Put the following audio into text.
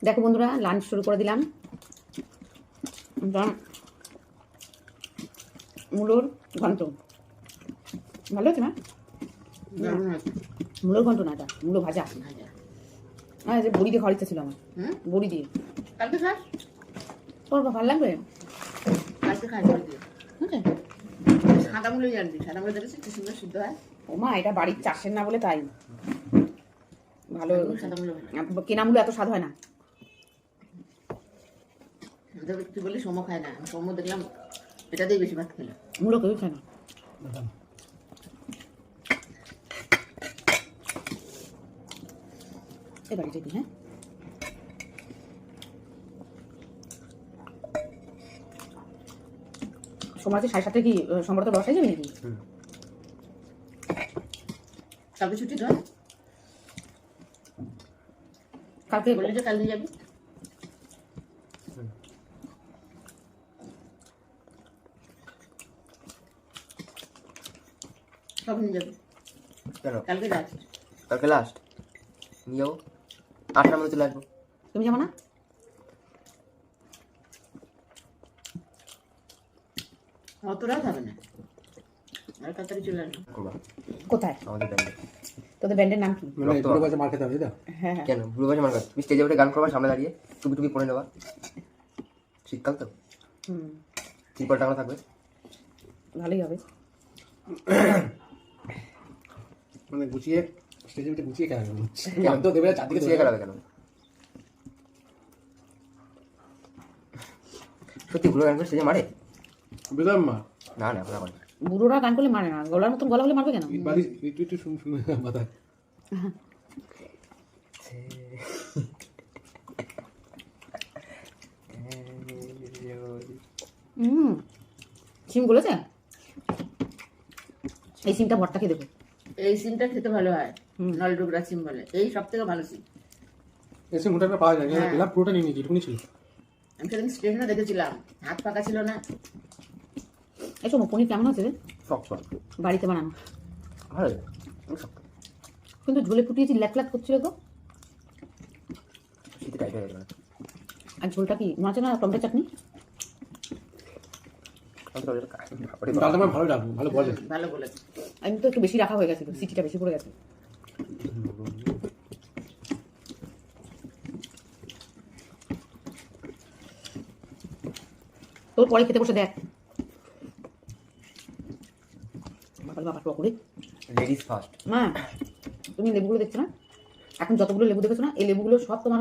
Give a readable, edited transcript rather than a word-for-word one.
দেখো বন্ধুরা, লাঞ্চ শুরু করে দিলাম। মূলোর ঘন্ট ভালো হচ্ছে না? মূলোর ঘন্ট না, এটা মূলো ভাজা। হ্যাঁ, যে বড়ি দিয়ে খাওয়ার ইচ্ছা ছিল আমার। বড়ি দিয়ে কালকে খাস? তোর ভালো লাগবে? কালকে খাস বড়ি দিয়ে। সাদা মূলো জানবি, সাদা মূলো দেখেছিস কি সুন্দর সিদ্ধ হয়। ও মা, এটা বাড়ির চাষের না বলে তাই ভালো। সাদা মূলো কেনা মূলো এত স্বাদ হয় না। তুই বলি সোমো খায় না, সোমো দেখলাম এটা দিয়ে বেশি ভাত খেলো। মূলো কেউ খায় না। এই বাড়িটা কি? হ্যাঁ, সোমবার 7:30 কি সোমবার তো বসাই যাবে নাকি? কালকে ছুটি তো? কালকে বললি যে কাল নিয়ে যাবি। কবে নিয়ে যাবি? কেন? কালকে লাস্ট। কালকে লাস্ট নিয়ে যাবো, 8টার মধ্যে চলে আসবো। তুমি যাবো না? অত রাত হবে না, আর তাড়াতাড়ি চলে আসবো। কোথায়? আমাদের ব্যান্ডে। তোদের ব্যান্ডের নাম কি? পুরো বাজে মার খেতে হবে তো? হ্যাঁ হ্যাঁ। কেন ব্লু বাজে মার্কার? তুমি স্টেজে উঠে গান করবা, সামনে দাঁড়িয়ে টুপি টুপি পরে নেবা। শীতকাল তো, ত্রিপল টাঙানো থাকবে। ভালোই হবে। মানে গুছিয়ে স্টেজে উঠে গুছিয়ে কেন কেন তো দেবে চারদিকে গুছিয়ে গেলাবে কেন? সত্যি ব্লু গান করে স্টেজে মারে? বুঝলাম মা। না না, এখন না। বুড়োরা গান করলে মারে না, গলার মতন গলা হলে মারবে কেন? বাড়ি একটু একটু শুন শুনে মাথা সিম বলেছে এই সিমটা ভর্তা খেয়ে দেবো। এই সিমটা খেতে ভালো হয়, নলডুগরা সিম বলে, এই সব থেকে ভালো সিম। এসে মোটাটা পাওয়া যায় না, পেলাম পুরোটা নিয়ে নিয়েছি, এটুকুনি ছিল। আমি সেদিন স্টেশনে দেখেছিলাম, হাত পাকা ছিল না। এই সময় পনির কেমন হচ্ছে রে? শক্ত বাড়িতে বানানো ভালো, শক্ত। কিন্তু ঝোলে ফুটিয়েছি, ল্যাক করছিল তো। শীতে টাইট হয়ে গেল। আর ঝোলটা কি মাছ না টমেটো চাটনি? ডালটা আমার ভালো লাগবে, ভালো বলে। ভালো বলেছে। আমি তো একটু বেশি রাখা হয়ে গেছিল, সিটিটা বেশি পড়ে গেছে। তোর পরে খেতে বসে দেখ। বাবা টকরে লেডিস ফার্স্ট। মা, তুমি লেবুগুলো দেখছো না? এখন যতগুলো লেবু দেখেছো না, এই লেবুগুলো সব তোমার